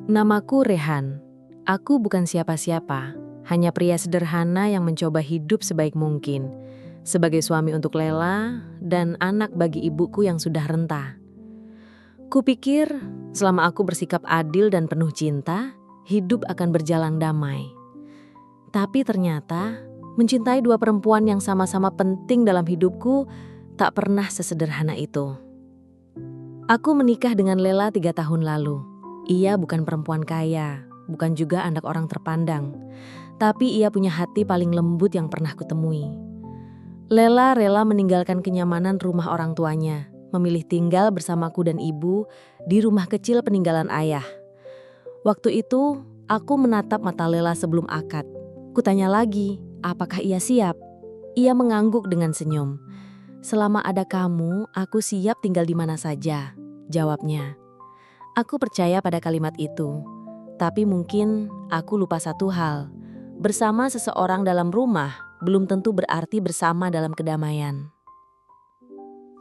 Namaku Rehan. Aku bukan siapa-siapa, hanya pria sederhana yang mencoba hidup sebaik mungkin, sebagai suami untuk Lela dan anak bagi ibuku yang sudah renta. Kupikir selama aku bersikap adil dan penuh cinta, hidup akan berjalan damai. Tapi ternyata, mencintai dua perempuan yang sama-sama penting dalam hidupku tak pernah sesederhana itu. Aku menikah dengan Lela 3 tahun lalu. Ia bukan perempuan kaya, bukan juga anak orang terpandang. Tapi ia punya hati paling lembut yang pernah kutemui. Lela rela meninggalkan kenyamanan rumah orang tuanya, memilih tinggal bersamaku dan ibu di rumah kecil peninggalan ayah. Waktu itu, aku menatap mata Lela sebelum akad. Kutanya lagi, apakah ia siap? Ia mengangguk dengan senyum. "Selama ada kamu, aku siap tinggal di mana saja," jawabnya. Aku percaya pada kalimat itu, tapi mungkin aku lupa satu hal. Bersama seseorang dalam rumah belum tentu berarti bersama dalam kedamaian.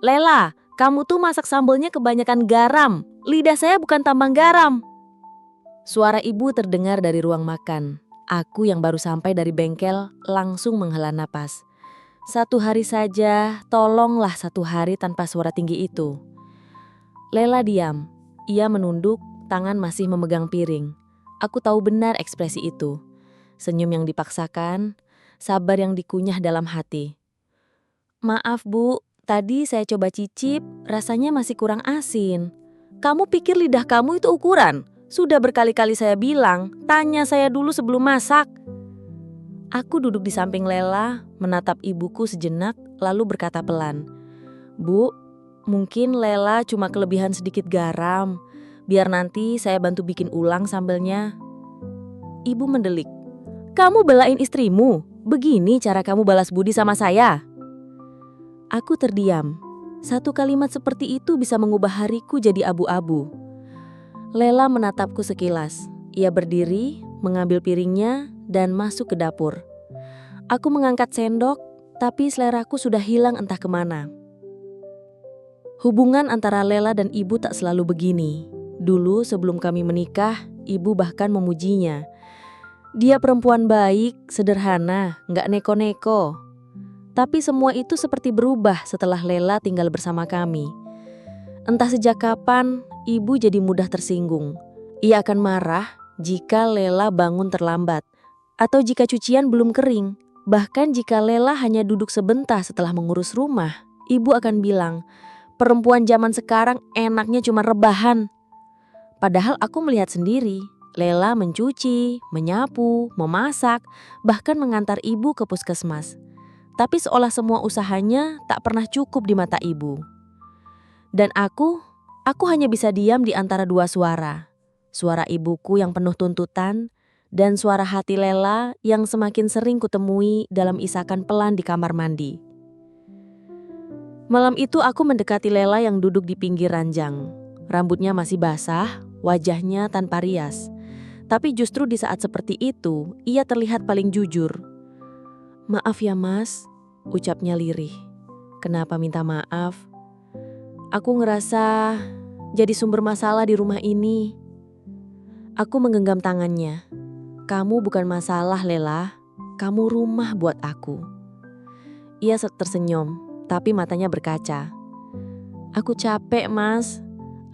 "Lela, kamu tuh masak sambelnya kebanyakan garam. Lidah saya bukan tambang garam." Suara ibu terdengar dari ruang makan. Aku yang baru sampai dari bengkel langsung menghela napas. "1 hari saja, tolonglah 1 hari tanpa suara tinggi itu." Lela diam. Ia menunduk, tangan masih memegang piring. Aku tahu benar ekspresi itu. Senyum yang dipaksakan, sabar yang dikunyah dalam hati. "Maaf Bu, tadi saya coba cicip, rasanya masih kurang asin." "Kamu pikir lidah kamu itu ukuran? Sudah berkali-kali saya bilang, tanya saya dulu sebelum masak." Aku duduk di samping Lela, menatap ibuku sejenak, lalu berkata pelan, "Bu, mungkin Lela cuma kelebihan sedikit garam. Biar nanti saya bantu bikin ulang sambelnya." Ibu mendelik. "Kamu belain istrimu? Begini cara kamu balas budi sama saya?" Aku terdiam. Satu kalimat seperti itu bisa mengubah hariku jadi abu-abu. Lela menatapku sekilas. Ia berdiri, mengambil piringnya, dan masuk ke dapur. Aku mengangkat sendok, tapi seleraku sudah hilang entah kemana. Hubungan antara Lela dan ibu tak selalu begini. Dulu sebelum kami menikah, ibu bahkan memujinya. Dia perempuan baik, sederhana, gak neko-neko. Tapi semua itu seperti berubah setelah Lela tinggal bersama kami. Entah sejak kapan, ibu jadi mudah tersinggung. Ia akan marah jika Lela bangun terlambat, atau jika cucian belum kering. Bahkan jika Lela hanya duduk sebentar setelah mengurus rumah, ibu akan bilang, "Perempuan zaman sekarang enaknya cuma rebahan." Padahal aku melihat sendiri, Lela mencuci, menyapu, memasak, bahkan mengantar ibu ke puskesmas. Tapi seolah semua usahanya tak pernah cukup di mata ibu. Dan aku hanya bisa diam di antara dua suara. Suara ibuku yang penuh tuntutan, dan suara hati Lela yang semakin sering kutemui dalam isakan pelan di kamar mandi. Malam itu aku mendekati Lela yang duduk di pinggir ranjang. Rambutnya masih basah, wajahnya tanpa rias. Tapi justru di saat seperti itu, ia terlihat paling jujur. "Maaf ya Mas," ucapnya lirih. "Kenapa minta maaf? Aku ngerasa jadi sumber masalah di rumah ini." Aku menggenggam tangannya. "Kamu bukan masalah Lela, kamu rumah buat aku." Ia tersenyum, tapi matanya berkaca. "Aku capek Mas,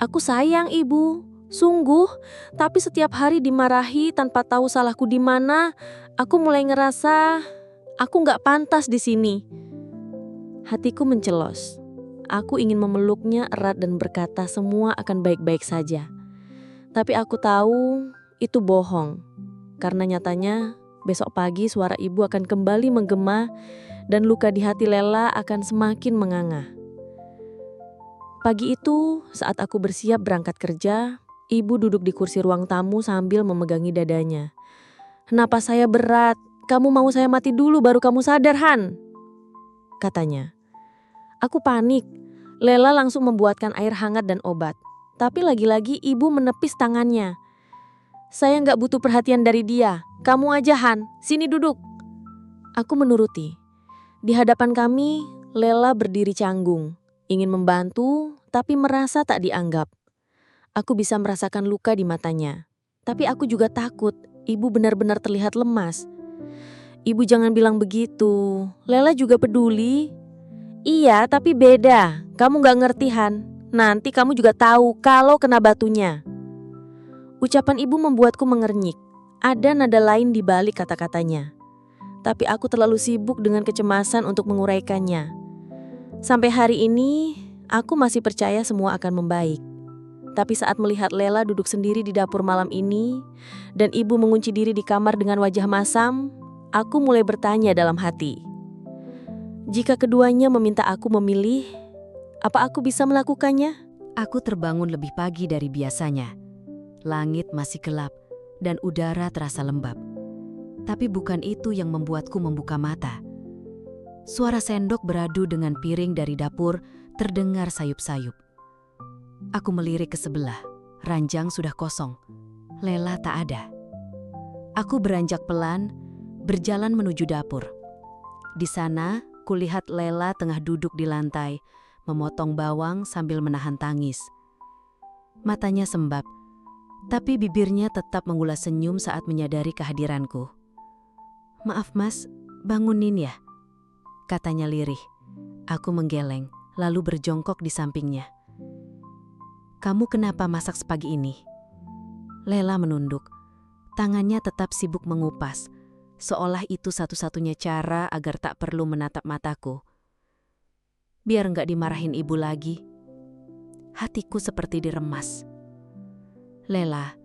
aku sayang ibu, sungguh. Tapi setiap hari dimarahi tanpa tahu salahku di mana, aku mulai ngerasa aku gak pantas di sini." Hatiku mencelos. Aku ingin memeluknya erat dan berkata semua akan baik-baik saja. Tapi aku tahu itu bohong. Karena nyatanya besok pagi suara ibu akan kembali menggema dan luka di hati Lela akan semakin menganga. Pagi itu saat aku bersiap berangkat kerja, ibu duduk di kursi ruang tamu sambil memegangi dadanya. "Napas saya berat, kamu mau saya mati dulu baru kamu sadar Han?" katanya. Aku panik. Lela langsung membuatkan air hangat dan obat. Tapi lagi-lagi ibu menepis tangannya. "Saya gak butuh perhatian dari dia. Kamu aja Han, sini duduk." Aku menuruti. Di hadapan kami, Lela berdiri canggung. Ingin membantu, tapi merasa tak dianggap. Aku bisa merasakan luka di matanya. Tapi aku juga takut, ibu benar-benar terlihat lemas. Ibu jangan bilang begitu, Lela juga peduli. Iya, tapi beda. Kamu gak ngerti, Han. Nanti kamu juga tahu kalau kena batunya. Ucapan ibu membuatku mengernyik. Ada nada lain di balik kata-katanya. Tapi aku terlalu sibuk dengan kecemasan untuk menguraikannya. Sampai hari ini, aku masih percaya semua akan membaik. Tapi saat melihat Lela duduk sendiri di dapur malam ini, dan ibu mengunci diri di kamar dengan wajah masam, aku mulai bertanya dalam hati. Jika keduanya meminta aku memilih, apa aku bisa melakukannya? Aku terbangun lebih pagi dari biasanya. Langit masih gelap dan udara terasa lembab. Tapi bukan itu yang membuatku membuka mata. Suara sendok beradu dengan piring dari dapur terdengar sayup-sayup. Aku melirik ke sebelah. Ranjang sudah kosong. Lela tak ada. Aku beranjak pelan, berjalan menuju dapur. Di sana, kulihat Lela tengah duduk di lantai, memotong bawang sambil menahan tangis. Matanya sembab, tapi bibirnya tetap mengulas senyum saat menyadari kehadiranku. "Maaf mas, bangunin ya?" katanya lirih. Aku menggeleng, lalu berjongkok di sampingnya. "Kamu kenapa masak sepagi ini?" Lela menunduk. Tangannya tetap sibuk mengupas, seolah itu satu-satunya cara agar tak perlu menatap mataku. Biar nggak dimarahin ibu lagi. Hatiku seperti diremas. "Lela,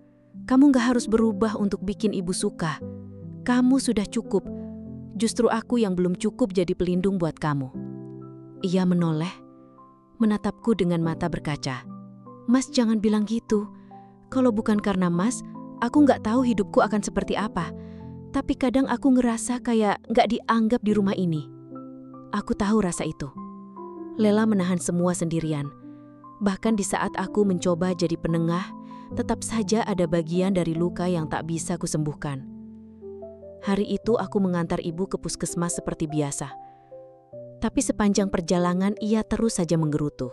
kamu nggak harus berubah untuk bikin ibu suka. Kamu sudah cukup. Justru aku yang belum cukup jadi pelindung buat kamu." Ia menoleh, menatapku dengan mata berkaca. "Mas jangan bilang gitu. Kalau bukan karena mas, aku nggak tahu hidupku akan seperti apa. Tapi kadang aku ngerasa kayak nggak dianggap di rumah ini." Aku tahu rasa itu. Lela menahan semua sendirian. Bahkan di saat aku mencoba jadi penengah, tetap saja ada bagian dari luka yang tak bisa kusembuhkan. Hari itu aku mengantar ibu ke puskesmas seperti biasa. Tapi sepanjang perjalanan ia terus saja menggerutu.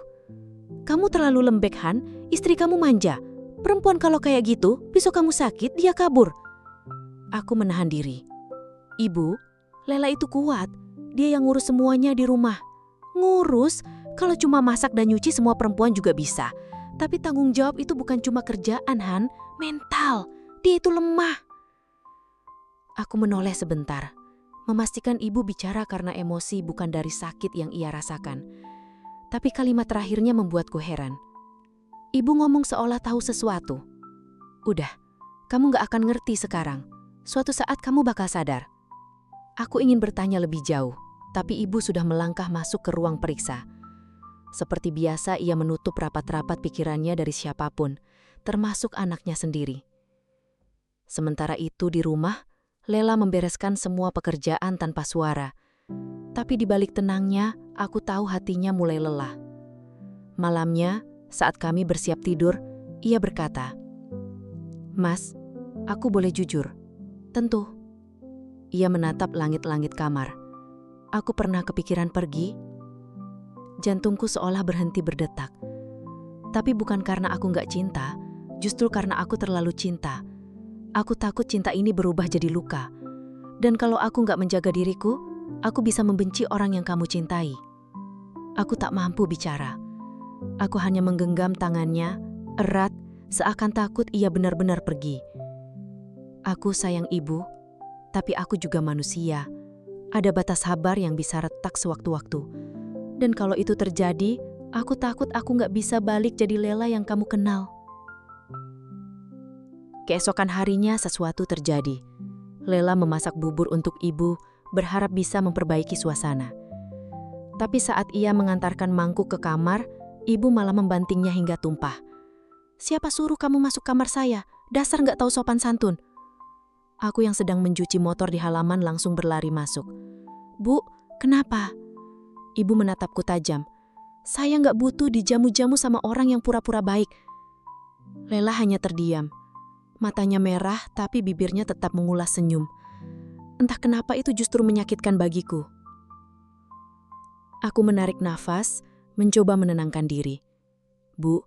"Kamu terlalu lembek, Han. Istri kamu manja. Perempuan kalau kayak gitu, besok kamu sakit, dia kabur." Aku menahan diri. "Ibu, Lela itu kuat. Dia yang ngurus semuanya di rumah." "Ngurus? Kalau cuma masak dan nyuci semua perempuan juga bisa. Tapi tanggung jawab itu bukan cuma kerjaan, Han. Mental. Dia itu lemah." Aku menoleh sebentar, memastikan ibu bicara karena emosi bukan dari sakit yang ia rasakan. Tapi kalimat terakhirnya membuatku heran. Ibu ngomong seolah tahu sesuatu. "Udah, kamu gak akan ngerti sekarang. Suatu saat kamu bakal sadar." Aku ingin bertanya lebih jauh, tapi ibu sudah melangkah masuk ke ruang periksa. Seperti biasa ia menutup rapat-rapat pikirannya dari siapapun, termasuk anaknya sendiri. Sementara itu di rumah, Lela membereskan semua pekerjaan tanpa suara. Tapi di balik tenangnya, aku tahu hatinya mulai lelah. Malamnya, saat kami bersiap tidur, ia berkata, "Mas, aku boleh jujur?" "Tentu." Ia menatap langit-langit kamar. "Aku pernah kepikiran pergi." Jantungku seolah berhenti berdetak. Tapi bukan karena aku gak cinta, justru karena aku terlalu cinta. Aku takut cinta ini berubah jadi luka. Dan kalau aku gak menjaga diriku, aku bisa membenci orang yang kamu cintai. Aku tak mampu bicara. Aku hanya menggenggam tangannya, erat, seakan takut ia benar-benar pergi. Aku sayang ibu, tapi aku juga manusia. Ada batas sabar yang bisa retak sewaktu-waktu. Dan kalau itu terjadi, aku takut aku gak bisa balik jadi Lela yang kamu kenal. Keesokan harinya sesuatu terjadi. Lela memasak bubur untuk ibu, berharap bisa memperbaiki suasana. Tapi saat ia mengantarkan mangkuk ke kamar, ibu malah membantingnya hingga tumpah. "Siapa suruh kamu masuk kamar saya? Dasar gak tahu sopan santun." Aku yang sedang mencuci motor di halaman langsung berlari masuk. "Bu, kenapa?" Ibu menatapku tajam. "Saya gak butuh dijamu-jamu sama orang yang pura-pura baik." Lela hanya terdiam. Matanya merah tapi bibirnya tetap mengulas senyum. Entah kenapa itu justru menyakitkan bagiku. Aku menarik nafas, mencoba menenangkan diri. "Bu,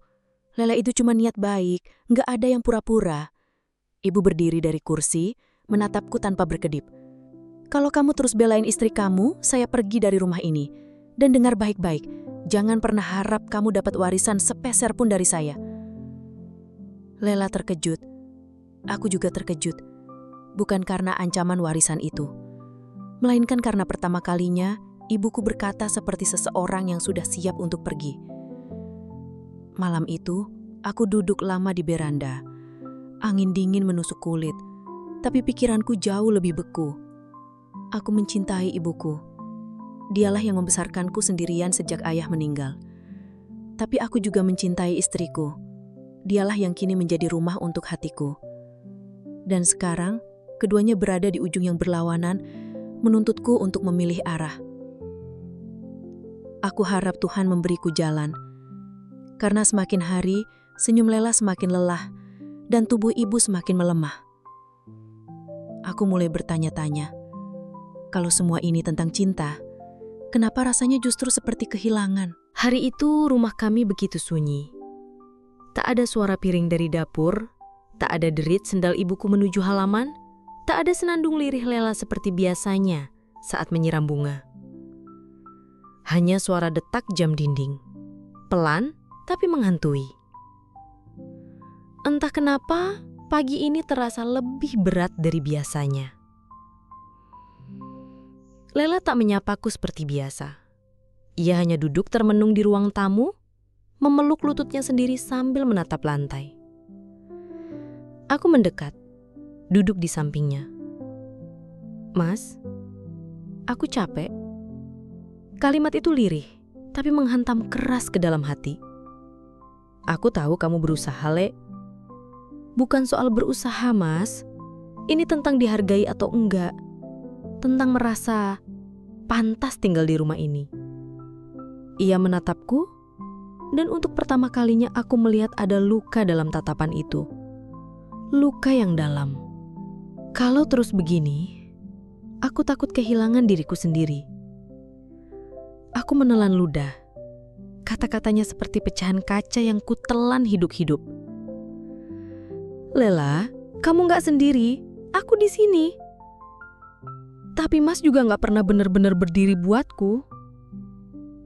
Lela itu cuma niat baik, gak ada yang pura-pura." Ibu berdiri dari kursi, menatapku tanpa berkedip. Kalau kamu terus belain istri kamu, saya pergi dari rumah ini. Dan dengar baik-baik, jangan pernah harap kamu dapat warisan sepeser pun dari saya. Lela terkejut. Aku juga terkejut. Bukan karena ancaman warisan itu, melainkan karena pertama kalinya ibuku berkata seperti seseorang yang sudah siap untuk pergi. Malam itu, aku duduk lama di beranda. Angin dingin menusuk kulit, tapi pikiranku jauh lebih beku. Aku mencintai ibuku. Dialah yang membesarkanku sendirian sejak ayah meninggal. Tapi aku juga mencintai istriku. Dialah yang kini menjadi rumah untuk hatiku. Dan sekarang, keduanya berada di ujung yang berlawanan, menuntutku untuk memilih arah. Aku harap Tuhan memberiku jalan. Karena semakin hari, senyum Lela semakin lelah, dan tubuh ibu semakin melemah. Aku mulai bertanya-tanya, kalau semua ini tentang cinta, kenapa rasanya justru seperti kehilangan? Hari itu rumah kami begitu sunyi. Tak ada suara piring dari dapur, tak ada derit sendal ibuku menuju halaman, tak ada senandung lirih Lela seperti biasanya saat menyiram bunga. Hanya suara detak jam dinding, pelan tapi menghantui. Entah kenapa, pagi ini terasa lebih berat dari biasanya. Lela tak menyapaku seperti biasa. Ia hanya duduk termenung di ruang tamu, memeluk lututnya sendiri sambil menatap lantai. Aku mendekat, duduk di sampingnya. "Mas, aku capek." Kalimat itu lirih, tapi menghantam keras ke dalam hati. "Aku tahu kamu berusaha, Le." "Bukan soal berusaha, Mas. Ini tentang dihargai atau enggak. Tentang merasa pantas tinggal di rumah ini." Ia menatapku, dan untuk pertama kalinya aku melihat ada luka dalam tatapan itu. Luka yang dalam. Kalau terus begini, aku takut kehilangan diriku sendiri. Aku menelan ludah. Kata-katanya seperti pecahan kaca yang kutelan hidup-hidup. "Lela, kamu gak sendiri. Aku di sini. Tapi Mas juga gak pernah benar-benar berdiri buatku."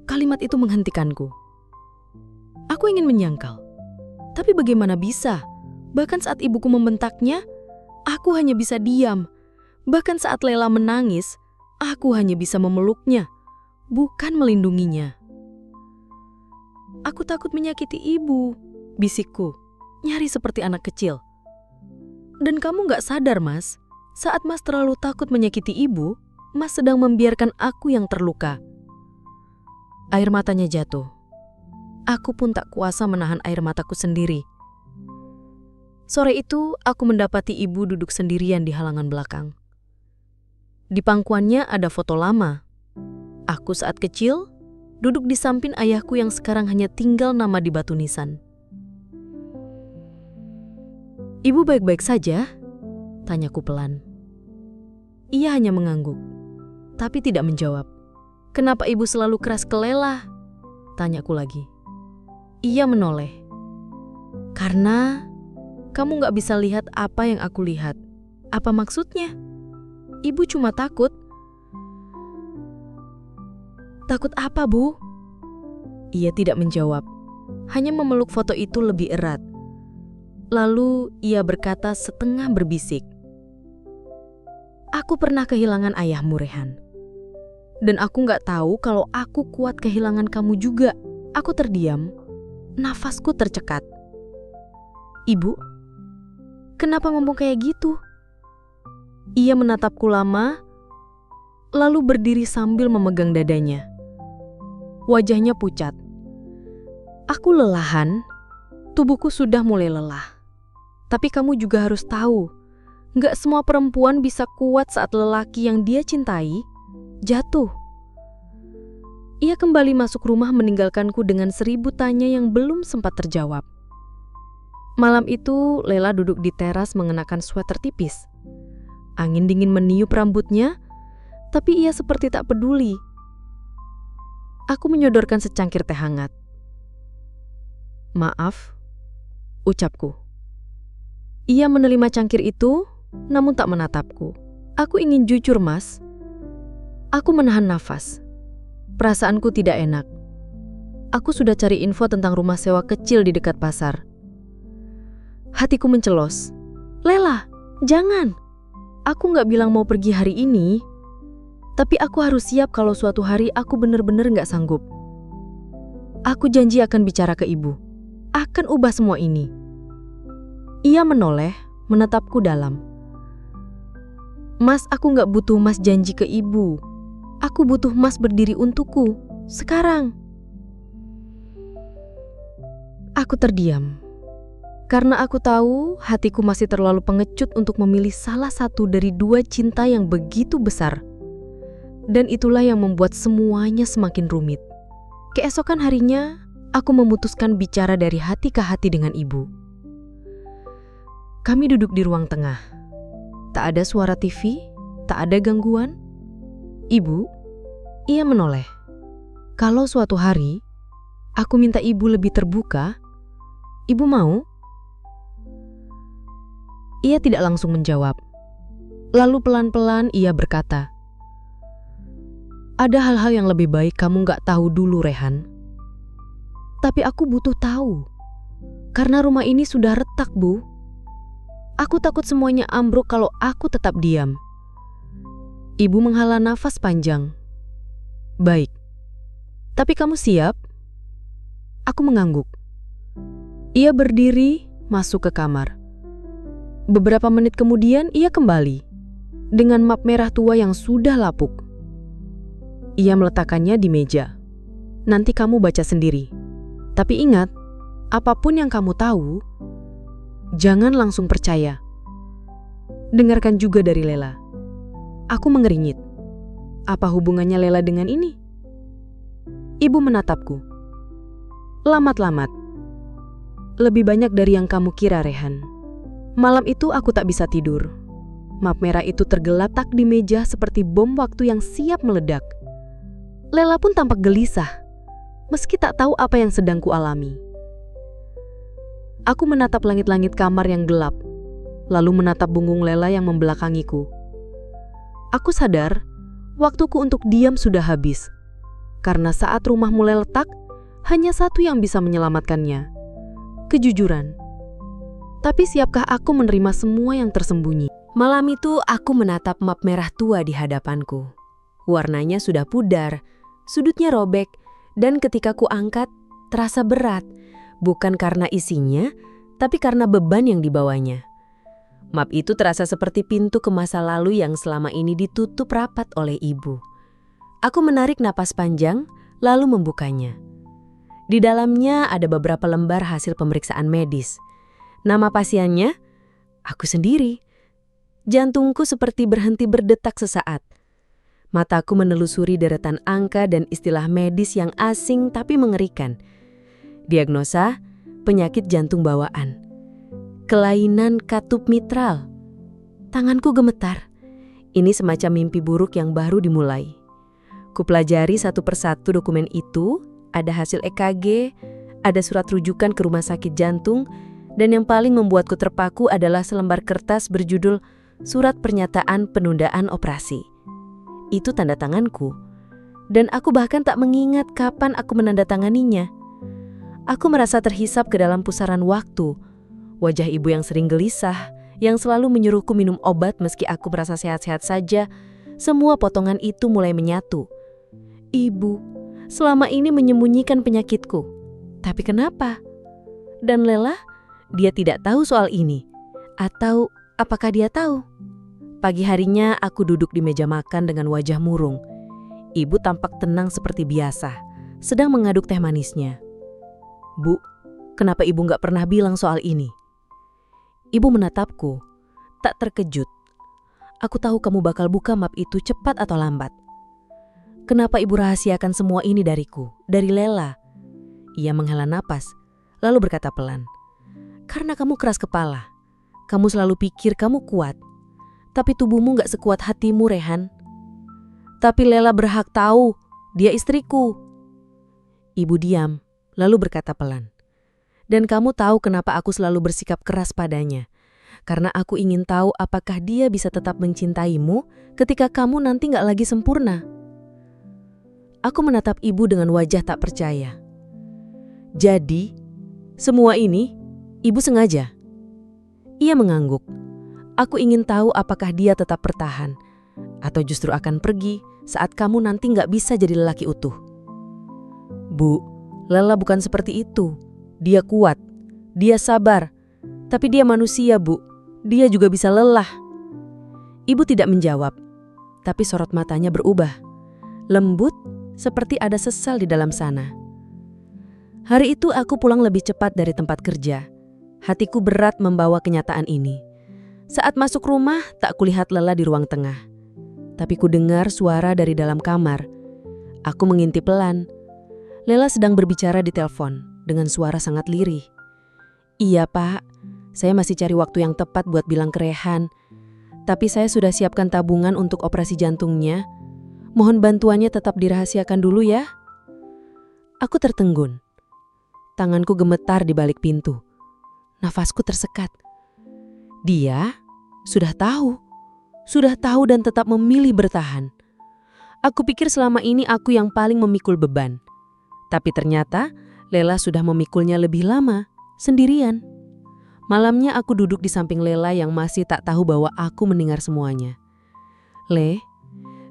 Kalimat itu menghentikanku. Aku ingin menyangkal. Tapi bagaimana bisa? Bahkan saat ibuku membentaknya, aku hanya bisa diam. Bahkan saat Lela menangis, aku hanya bisa memeluknya, bukan melindunginya. "Aku takut menyakiti ibu," bisikku, nyari seperti anak kecil. "Dan kamu gak sadar, Mas, saat Mas terlalu takut menyakiti ibu, Mas sedang membiarkan aku yang terluka." Air matanya jatuh. Aku pun tak kuasa menahan air mataku sendiri. Sore itu, aku mendapati ibu duduk sendirian di halaman belakang. Di pangkuannya ada foto lama. Aku saat kecil, duduk di samping ayahku yang sekarang hanya tinggal nama di batu nisan. "Ibu baik-baik saja?" tanyaku pelan. Ia hanya mengangguk, tapi tidak menjawab. "Kenapa ibu selalu keras ke Lela?" tanyaku lagi. Ia menoleh. "Karena kamu gak bisa lihat apa yang aku lihat." "Apa maksudnya?" "Ibu cuma takut." "Takut apa, Bu?" Ia tidak menjawab, hanya memeluk foto itu lebih erat. Lalu ia berkata setengah berbisik, "Aku pernah kehilangan ayahmu, Rehan. Dan aku gak tahu kalau aku kuat kehilangan kamu juga." Aku terdiam, nafasku tercekat. "Ibu, kenapa ngomong kayak gitu?" Ia menatapku lama, lalu berdiri sambil memegang dadanya. Wajahnya pucat. Aku lelahan, tubuhku sudah mulai lelah. Tapi kamu juga harus tahu, gak semua perempuan bisa kuat saat lelaki yang dia cintai jatuh. Ia kembali masuk rumah meninggalkanku dengan 1000 tanya yang belum sempat terjawab. Malam itu, Lela duduk di teras mengenakan sweater tipis. Angin dingin meniup rambutnya, tapi ia seperti tak peduli. Aku menyodorkan secangkir teh hangat. "Maaf," ucapku. Ia menerima cangkir itu, namun tak menatapku. Aku ingin jujur, Mas. Aku menahan nafas. Perasaanku tidak enak. Aku sudah cari info tentang rumah sewa kecil di dekat pasar. Hatiku mencelos. Lela, jangan. Aku nggak bilang mau pergi hari ini. Tapi aku harus siap kalau suatu hari aku benar-benar nggak sanggup. Aku janji akan bicara ke ibu. Akan ubah semua ini. Ia menoleh, menatapku dalam. Mas, aku nggak butuh Mas janji ke ibu. Aku butuh Mas berdiri untukku. Sekarang. Aku terdiam. Karena aku tahu hatiku masih terlalu pengecut untuk memilih salah satu dari dua cinta yang begitu besar. Dan itulah yang membuat semuanya semakin rumit. Keesokan harinya, aku memutuskan bicara dari hati ke hati dengan ibu. Kami duduk di ruang tengah. Tak ada suara TV, tak ada gangguan. Ibu, ia menoleh. Kalau suatu hari, aku minta ibu lebih terbuka, ibu mau? Ia tidak langsung menjawab. Lalu pelan-pelan ia berkata, ada hal-hal yang lebih baik kamu gak tahu dulu, Rehan. Tapi aku butuh tahu. Karena rumah ini sudah retak, Bu. Aku takut semuanya ambruk kalau aku tetap diam. Ibu menghela nafas panjang. Baik. Tapi kamu siap? Aku mengangguk. Ia berdiri, masuk ke kamar. Beberapa menit kemudian ia kembali dengan map merah tua yang sudah lapuk. Ia meletakkannya di meja. Nanti kamu baca sendiri. Tapi ingat, apapun yang kamu tahu, jangan langsung percaya. Dengarkan juga dari Lela. Aku mengeringit. Apa hubungannya Lela dengan ini? Ibu menatapku. Lamat-lamat. Lebih banyak dari yang kamu kira, Rehan. Malam itu aku tak bisa tidur. Map merah itu tergeletak di meja seperti bom waktu yang siap meledak. Lela pun tampak gelisah, meski tak tahu apa yang sedang kualami. Aku menatap langit-langit kamar yang gelap, lalu menatap punggung Lela yang membelakangiku. Aku sadar, waktuku untuk diam sudah habis. Karena saat rumah mulai letak, hanya satu yang bisa menyelamatkannya. Kejujuran. Tapi siapkah aku menerima semua yang tersembunyi? Malam itu aku menatap map merah tua di hadapanku. Warnanya sudah pudar, sudutnya robek, dan ketika ku angkat, terasa berat. Bukan karena isinya, tapi karena beban yang dibawanya. Map itu terasa seperti pintu ke masa lalu yang selama ini ditutup rapat oleh ibu. Aku menarik napas panjang, lalu membukanya. Di dalamnya ada beberapa lembar hasil pemeriksaan medis. Nama pasiennya, aku sendiri. Jantungku seperti berhenti berdetak sesaat. Mataku menelusuri deretan angka dan istilah medis yang asing tapi mengerikan. Diagnosa, penyakit jantung bawaan. Kelainan katup mitral. Tanganku gemetar. Ini semacam mimpi buruk yang baru dimulai. Kupelajari satu persatu dokumen itu, ada hasil EKG, ada surat rujukan ke rumah sakit jantung, dan yang paling membuatku terpaku adalah selembar kertas berjudul Surat Pernyataan Penundaan Operasi. Itu tanda tanganku, dan aku bahkan tak mengingat kapan aku menandatanganinya. Aku merasa terhisap ke dalam pusaran waktu. Wajah ibu yang sering gelisah, yang selalu menyuruhku minum obat meski aku merasa sehat-sehat saja, semua potongan itu mulai menyatu. Ibu, selama ini menyembunyikan penyakitku. Tapi kenapa? Dan Lela, dia tidak tahu soal ini. Atau apakah dia tahu? Pagi harinya aku duduk di meja makan dengan wajah murung. Ibu tampak tenang seperti biasa, sedang mengaduk teh manisnya. Bu, kenapa ibu gak pernah bilang soal ini? Ibu menatapku, tak terkejut. Aku tahu kamu bakal buka map itu cepat atau lambat. Kenapa ibu rahasiakan semua ini dariku, dari Lela? Ia menghela napas, lalu berkata pelan. Karena kamu keras kepala. Kamu selalu pikir kamu kuat. Tapi tubuhmu gak sekuat hatimu, Rehan. Tapi Lela berhak tahu, dia istriku. Ibu diam, lalu berkata pelan. Dan kamu tahu kenapa aku selalu bersikap keras padanya. karena aku ingin tahu apakah dia bisa tetap mencintaimu ketika kamu nanti gak lagi sempurna. Aku menatap ibu dengan wajah tak percaya. Jadi, semua ini ibu sengaja? Ia mengangguk. Aku ingin tahu apakah dia tetap bertahan, atau justru akan pergi saat kamu nanti gak bisa jadi lelaki utuh. Bu, Lela bukan seperti itu. Dia kuat, dia sabar, tapi dia manusia, Bu. Dia juga bisa lelah. Ibu tidak menjawab, tapi sorot matanya berubah. Lembut, seperti ada sesal di dalam sana. Hari itu aku pulang lebih cepat dari tempat kerja. Hatiku berat membawa kenyataan ini. Saat masuk rumah, tak kulihat Lela di ruang tengah. Tapi ku dengar suara dari dalam kamar. Aku mengintip pelan. Lela sedang berbicara di telepon dengan suara sangat lirih. Iya, Pak. Saya masih cari waktu yang tepat buat bilang ke Rehan. Tapi saya sudah siapkan tabungan untuk operasi jantungnya. Mohon bantuannya tetap dirahasiakan dulu ya. Aku tertenggun. Tanganku gemetar di balik pintu. Nafasku tersekat. Dia sudah tahu dan tetap memilih bertahan. Aku pikir selama ini aku yang paling memikul beban. Tapi ternyata Lela sudah memikulnya lebih lama, sendirian. Malamnya aku duduk di samping Lela yang masih tak tahu bahwa aku mendengar semuanya. Le,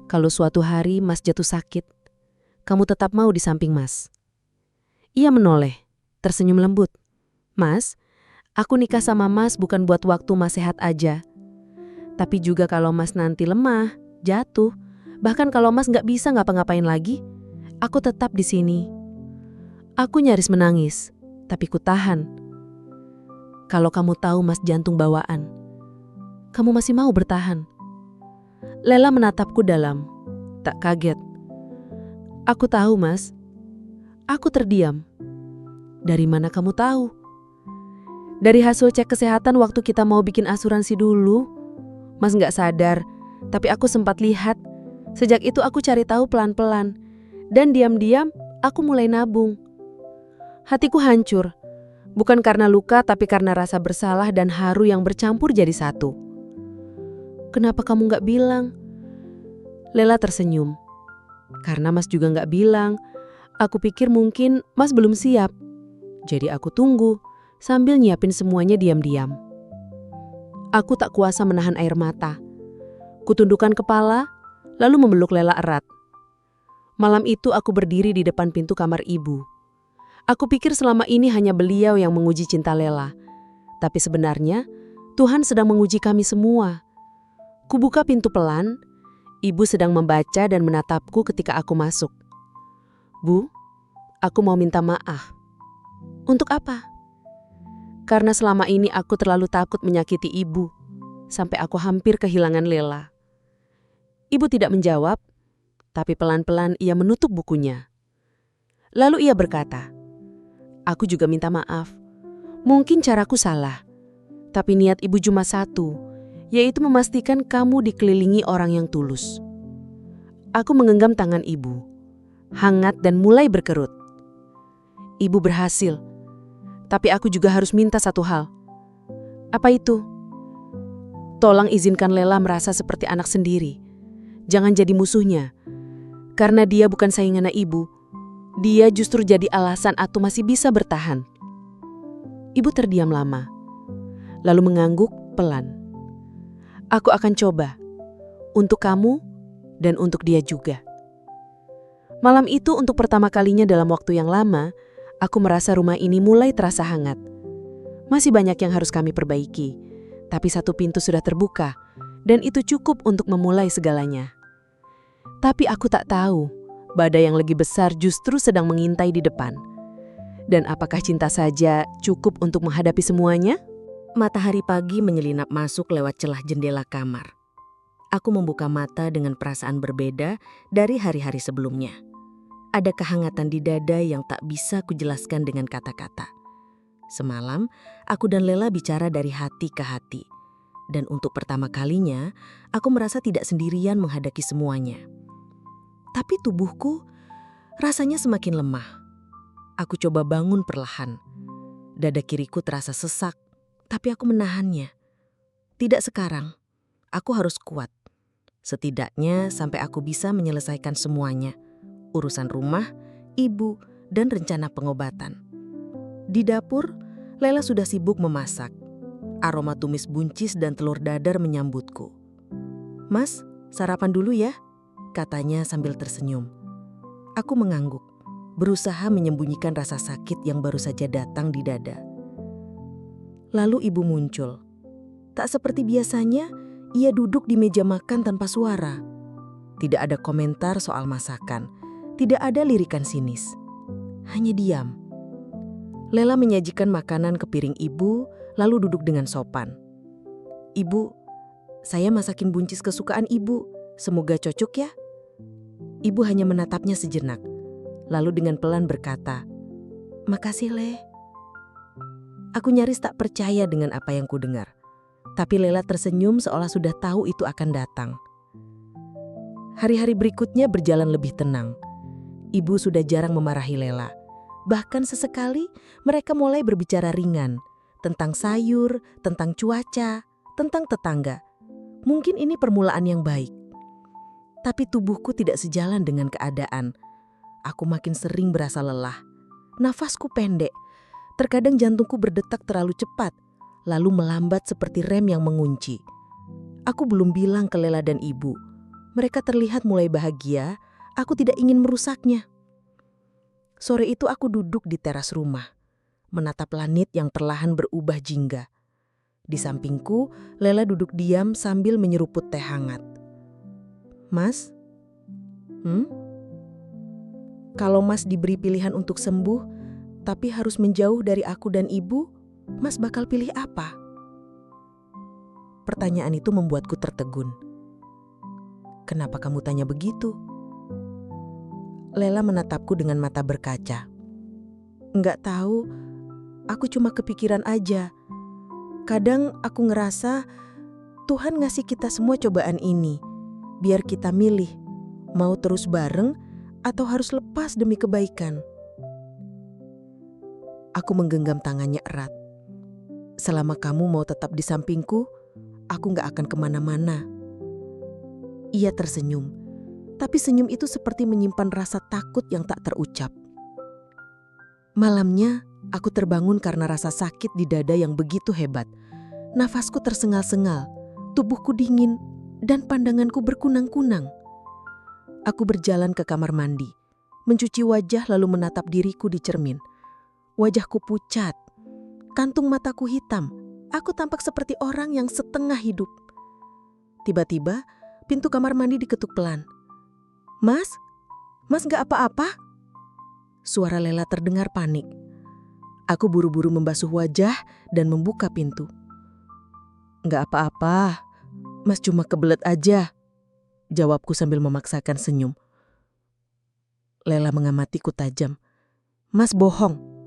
kalau suatu hari Mas jatuh sakit, kamu tetap mau di samping Mas? Ia menoleh, tersenyum lembut. Mas, aku nikah sama Mas bukan buat waktu Mas sehat aja. Tapi juga kalau Mas nanti lemah, jatuh, bahkan kalau Mas gak bisa ngapa-ngapain lagi, aku tetap di sini. Aku nyaris menangis, tapi ku tahan. Kalau kamu tahu Mas jantung bawaan, kamu masih mau bertahan? Lela menatapku dalam, tak kaget. Aku tahu, Mas. Aku terdiam. Dari mana kamu tahu? Dari hasil cek kesehatan waktu kita mau bikin asuransi dulu. Mas gak sadar, tapi aku sempat lihat. Sejak itu aku cari tahu pelan-pelan. Dan diam-diam aku mulai nabung. Hatiku hancur. Bukan karena luka, tapi karena rasa bersalah dan haru yang bercampur jadi satu. Kenapa kamu gak bilang? Lela tersenyum. Karena Mas juga gak bilang. Aku pikir mungkin Mas belum siap. Jadi aku tunggu sambil nyiapin semuanya diam-diam. Aku tak kuasa menahan air mata. Kutundukkan kepala, lalu memeluk Lela erat. Malam itu aku berdiri di depan pintu kamar ibu. Aku pikir selama ini hanya beliau yang menguji cinta Lela. Tapi sebenarnya Tuhan sedang menguji kami semua. Kubuka pintu pelan, ibu sedang membaca dan menatapku ketika aku masuk. Bu, aku mau minta maaf. Untuk apa? Karena selama ini aku terlalu takut menyakiti ibu, sampai aku hampir kehilangan Lela. Ibu tidak menjawab, tapi pelan-pelan ia menutup bukunya. Lalu ia berkata, aku juga minta maaf. Mungkin caraku salah, tapi niat ibu cuma satu, yaitu memastikan kamu dikelilingi orang yang tulus. Aku menggenggam tangan ibu, hangat dan mulai berkerut. Ibu berhasil, tapi aku juga harus minta satu hal. Apa itu? Tolong izinkan Lela merasa seperti anak sendiri. Jangan jadi musuhnya. Karena dia bukan saingan ibu. Dia justru jadi alasan Atu masih bisa bertahan. Ibu terdiam lama, lalu mengangguk pelan. Aku akan coba, untuk kamu dan untuk dia juga. Malam itu untuk pertama kalinya dalam waktu yang lama, aku merasa rumah ini mulai terasa hangat. Masih banyak yang harus kami perbaiki, tapi satu pintu sudah terbuka, dan itu cukup untuk memulai segalanya. Tapi aku tak tahu, badai yang lebih besar justru sedang mengintai di depan. Dan apakah cinta saja cukup untuk menghadapi semuanya? Matahari pagi menyelinap masuk lewat celah jendela kamar. Aku membuka mata dengan perasaan berbeda dari hari-hari sebelumnya. Ada kehangatan di dada yang tak bisa kujelaskan dengan kata-kata. Semalam, aku dan Lela bicara dari hati ke hati. Dan untuk pertama kalinya, aku merasa tidak sendirian menghadapi semuanya. Tapi tubuhku rasanya semakin lemah. Aku coba bangun perlahan. Dada kiriku terasa sesak, tapi aku menahannya. Tidak sekarang. Aku harus kuat. Setidaknya sampai aku bisa menyelesaikan semuanya. Urusan rumah, ibu, dan rencana pengobatan. Di dapur, Lela sudah sibuk memasak. Aroma tumis buncis dan telur dadar menyambutku. "Mas, sarapan dulu ya," katanya sambil tersenyum. Aku mengangguk, berusaha menyembunyikan rasa sakit yang baru saja datang di dada. Lalu ibu muncul. Tak seperti biasanya, ia duduk di meja makan tanpa suara. Tidak ada komentar soal masakan, tidak ada lirikan sinis. Hanya diam. Lela menyajikan makanan ke piring ibu, lalu duduk dengan sopan. "Ibu, saya masakin buncis kesukaan ibu. Semoga cocok ya." Ibu hanya menatapnya sejenak, lalu dengan pelan berkata, "Makasih, Le." Aku nyaris tak percaya dengan apa yang kudengar. Tapi Lela tersenyum seolah sudah tahu itu akan datang. Hari-hari berikutnya berjalan lebih tenang. Ibu sudah jarang memarahi Lela. Bahkan sesekali mereka mulai berbicara ringan tentang sayur, tentang cuaca, tentang tetangga. Mungkin ini permulaan yang baik. Tapi tubuhku tidak sejalan dengan keadaan. Aku makin sering berasa lelah. Nafasku pendek. Terkadang jantungku berdetak terlalu cepat, lalu melambat seperti rem yang mengunci. Aku belum bilang ke Lela dan ibu. Mereka terlihat mulai bahagia, aku tidak ingin merusaknya. Sore itu aku duduk di teras rumah, menatap langit yang perlahan berubah jingga. Di sampingku, Lela duduk diam sambil menyeruput teh hangat. "Mas? Kalau Mas diberi pilihan untuk sembuh, tapi harus menjauh dari aku dan ibu, Mas bakal pilih apa?" Pertanyaan itu membuatku tertegun. "Kenapa kamu tanya begitu?" Lela menatapku dengan mata berkaca. "Enggak tahu, aku cuma kepikiran aja. Kadang aku ngerasa Tuhan ngasih kita semua cobaan ini, biar kita milih, mau terus bareng atau harus lepas demi kebaikan." Aku menggenggam tangannya erat. "Selama kamu mau tetap di sampingku, aku gak akan kemana-mana." Ia tersenyum, tapi senyum itu seperti menyimpan rasa takut yang tak terucap. Malamnya, aku terbangun karena rasa sakit di dada yang begitu hebat. Nafasku tersengal-sengal, tubuhku dingin, dan pandanganku berkunang-kunang. Aku berjalan ke kamar mandi, mencuci wajah lalu menatap diriku di cermin. Wajahku pucat, kantung mataku hitam. Aku tampak seperti orang yang setengah hidup. Tiba-tiba, pintu kamar mandi diketuk pelan. "Mas? Mas gak apa-apa?" Suara Lela terdengar panik. Aku buru-buru membasuh wajah dan membuka pintu. "Gak apa-apa, Mas cuma kebelet aja," jawabku sambil memaksakan senyum. Lela mengamatiku tajam. "Mas bohong."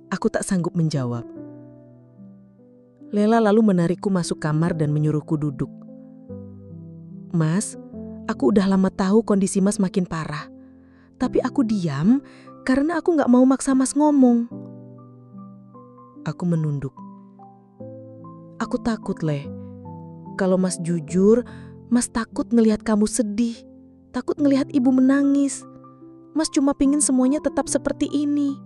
Aku tak sanggup menjawab. Lela lalu menarikku masuk kamar dan menyuruhku duduk. "Mas, aku udah lama tahu kondisi Mas makin parah. Tapi aku diam karena aku gak mau maksa Mas ngomong." Aku menunduk. "Aku takut, Le. Kalau Mas jujur, Mas takut ngelihat kamu sedih. Takut ngelihat ibu menangis. Mas cuma pingin semuanya tetap seperti ini."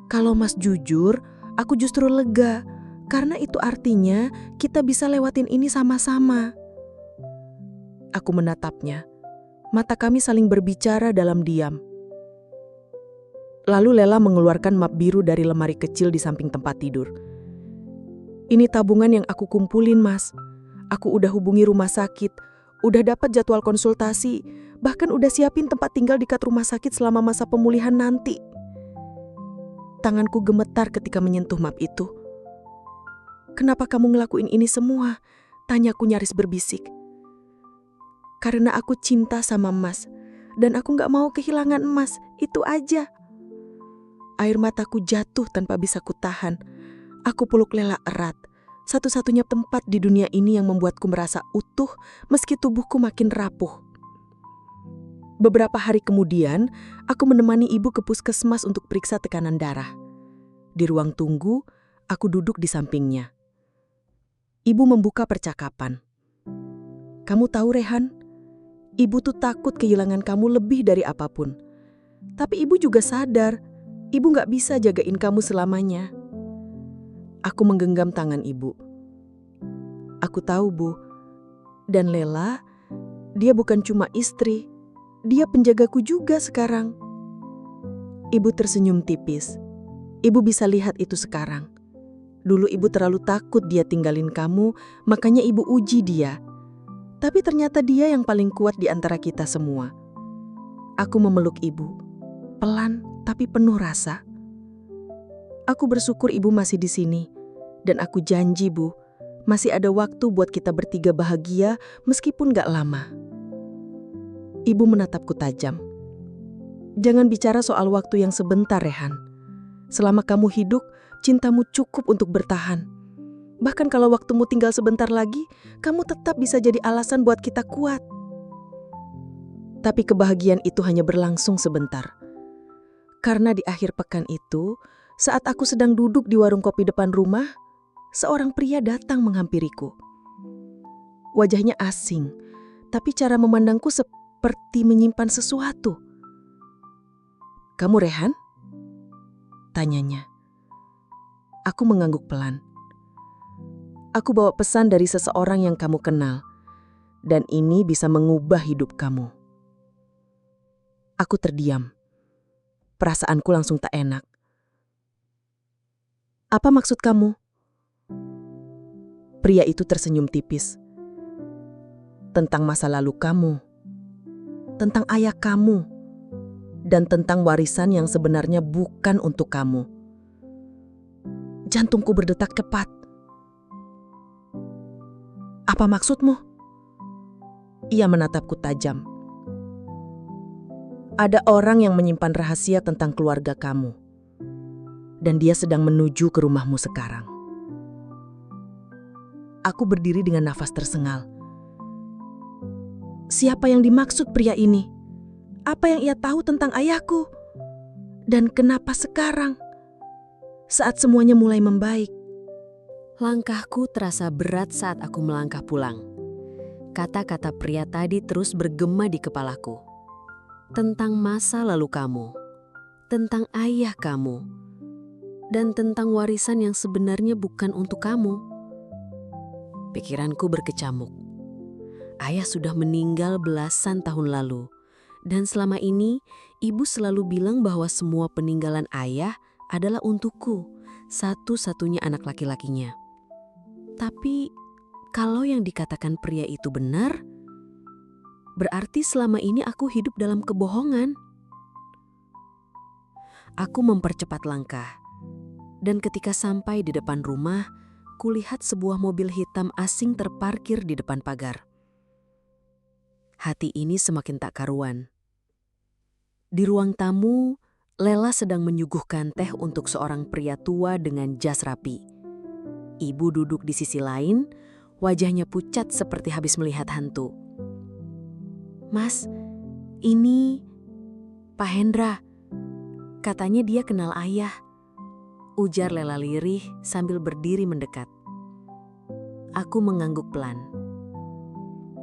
"Kalau Mas jujur, aku justru lega. Karena itu artinya kita bisa lewatin ini sama-sama." Aku menatapnya. Mata kami saling berbicara dalam diam. Lalu Lela mengeluarkan map biru dari lemari kecil di samping tempat tidur. "Ini tabungan yang aku kumpulin, Mas. Aku udah hubungi rumah sakit, udah dapat jadwal konsultasi, bahkan udah siapin tempat tinggal dekat rumah sakit selama masa pemulihan nanti." Tanganku gemetar ketika menyentuh map itu. "Kenapa kamu ngelakuin ini semua?" tanyaku nyaris berbisik. "Karena aku cinta sama Mas, dan aku gak mau kehilangan Mas, itu aja." Air mataku jatuh tanpa bisa kutahan. Aku peluk Lela erat, satu-satunya tempat di dunia ini yang membuatku merasa utuh meski tubuhku makin rapuh. Beberapa hari kemudian, aku menemani ibu ke puskesmas untuk periksa tekanan darah. Di ruang tunggu, aku duduk di sampingnya. Ibu membuka percakapan. Kamu tahu Rehan, ibu tuh takut kehilangan kamu lebih dari apapun. Tapi ibu juga sadar, ibu gak bisa jagain kamu selamanya. Aku menggenggam tangan ibu. Aku tahu, Bu. Dan Lela, dia bukan cuma istri, dia penjagaku juga sekarang. Ibu tersenyum tipis. Ibu bisa lihat itu sekarang. Dulu ibu terlalu takut dia tinggalin kamu, makanya ibu uji dia. Tapi ternyata dia yang paling kuat di antara kita semua. Aku memeluk ibu, pelan tapi penuh rasa. Aku bersyukur ibu masih di sini. Dan aku janji, Bu, masih ada waktu buat kita bertiga bahagia meskipun gak lama. Ibu menatapku tajam. Jangan bicara soal waktu yang sebentar, Rehan. Selama kamu hidup, cintamu cukup untuk bertahan. Bahkan kalau waktumu tinggal sebentar lagi, kamu tetap bisa jadi alasan buat kita kuat. Tapi kebahagiaan itu hanya berlangsung sebentar. Karena di akhir pekan itu, saat aku sedang duduk di warung kopi depan rumah, seorang pria datang menghampiriku. Wajahnya asing, tapi cara memandangku seperti menyimpan sesuatu. "Kamu Rehan?" tanyanya. Aku mengangguk pelan. "Aku bawa pesan dari seseorang yang kamu kenal, dan ini bisa mengubah hidup kamu." Aku terdiam. Perasaanku langsung tak enak. "Apa maksud kamu?" Pria itu tersenyum tipis. "Tentang masa lalu kamu, tentang ayah kamu, dan tentang warisan yang sebenarnya bukan untuk kamu." Jantungku berdetak cepat. "Apa maksudmu?" Ia menatapku tajam. "Ada orang yang menyimpan rahasia tentang keluarga kamu, dan dia sedang menuju ke rumahmu sekarang." Aku berdiri dengan nafas tersengal. Siapa yang dimaksud pria ini? Apa yang ia tahu tentang ayahku? Dan kenapa sekarang, saat semuanya mulai membaik? Langkahku terasa berat saat aku melangkah pulang. Kata-kata pria tadi terus bergema di kepalaku. Tentang masa lalu kamu, tentang ayah kamu, dan tentang warisan yang sebenarnya bukan untuk kamu. Pikiranku berkecamuk. Ayah sudah meninggal belasan tahun lalu, dan selama ini ibu selalu bilang bahwa semua peninggalan ayah adalah untukku, satu-satunya anak laki-lakinya. Tapi kalau yang dikatakan pria itu benar, berarti selama ini aku hidup dalam kebohongan. Aku mempercepat langkah, dan ketika sampai di depan rumah, kulihat sebuah mobil hitam asing terparkir di depan pagar. Hati ini semakin tak karuan. Di ruang tamu, Lela sedang menyuguhkan teh untuk seorang pria tua dengan jas rapi. Ibu duduk di sisi lain, wajahnya pucat seperti habis melihat hantu. "Mas, ini Pak Hendra. Katanya dia kenal ayah," ujar Lela lirih sambil berdiri mendekat. Aku mengangguk pelan,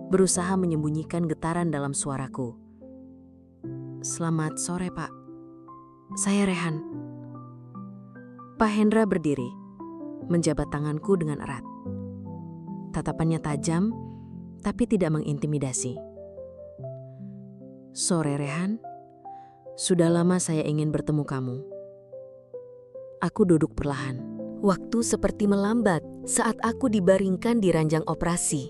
berusaha menyembunyikan getaran dalam suaraku. "Selamat sore, Pak. Saya Rehan." Pak Hendra berdiri, menjabat tanganku dengan erat. Tatapannya tajam, tapi tidak mengintimidasi. "Sore Rehan, sudah lama saya ingin bertemu kamu." Aku duduk perlahan. Waktu seperti melambat saat aku dibaringkan di ranjang operasi.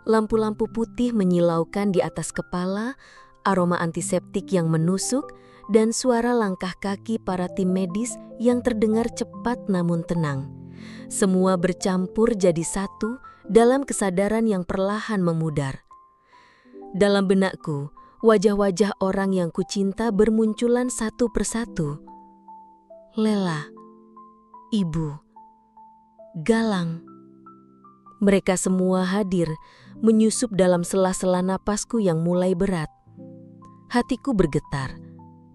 Lampu-lampu putih menyilaukan di atas kepala, aroma antiseptik yang menusuk, dan suara langkah kaki para tim medis yang terdengar cepat namun tenang. Semua bercampur jadi satu dalam kesadaran yang perlahan memudar. Dalam benakku, wajah-wajah orang yang kucinta bermunculan satu persatu. Lela, Ibu, Galang. Mereka semua hadir, menyusup dalam sela-sela napasku yang mulai berat. Hatiku bergetar,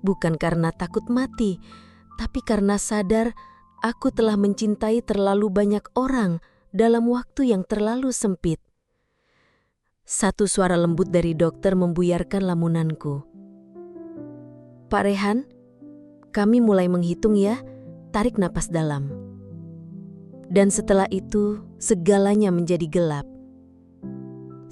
bukan karena takut mati, tapi karena sadar aku telah mencintai terlalu banyak orang dalam waktu yang terlalu sempit. Satu suara lembut dari dokter membuyarkan lamunanku. "Pak Rehan, kami mulai menghitung ya, tarik napas dalam." Dan setelah itu, segalanya menjadi gelap.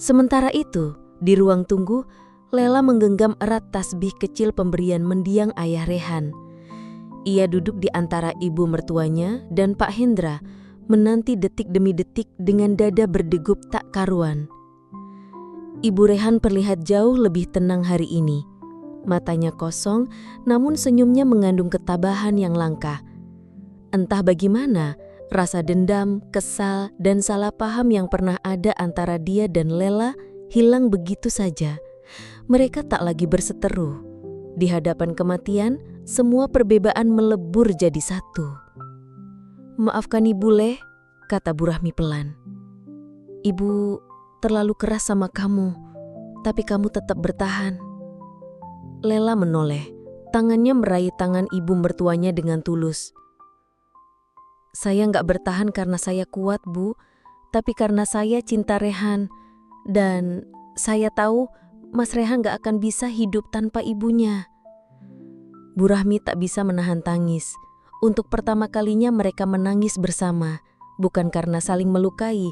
Sementara itu, di ruang tunggu, Lela menggenggam erat tasbih kecil pemberian mendiang ayah Rehan. Ia duduk di antara ibu mertuanya dan Pak Hendra, menanti detik demi detik dengan dada berdegup tak karuan. Ibu Rehan terlihat jauh lebih tenang hari ini. Matanya kosong, namun senyumnya mengandung ketabahan yang langka. Entah bagaimana, rasa dendam, kesal, dan salah paham yang pernah ada antara dia dan Lela hilang begitu saja. Mereka tak lagi berseteru. Di hadapan kematian, semua perbedaan melebur jadi satu. "Maafkan Ibu Leh," kata Bu Rahmi pelan. "Ibu terlalu keras sama kamu, tapi kamu tetap bertahan." Lela menoleh, tangannya meraih tangan ibu mertuanya dengan tulus. "Saya nggak bertahan karena saya kuat, Bu, tapi karena saya cinta Rehan. Dan saya tahu Mas Rehan nggak akan bisa hidup tanpa ibunya." Bu Rahmi tak bisa menahan tangis. Untuk pertama kalinya mereka menangis bersama, bukan karena saling melukai,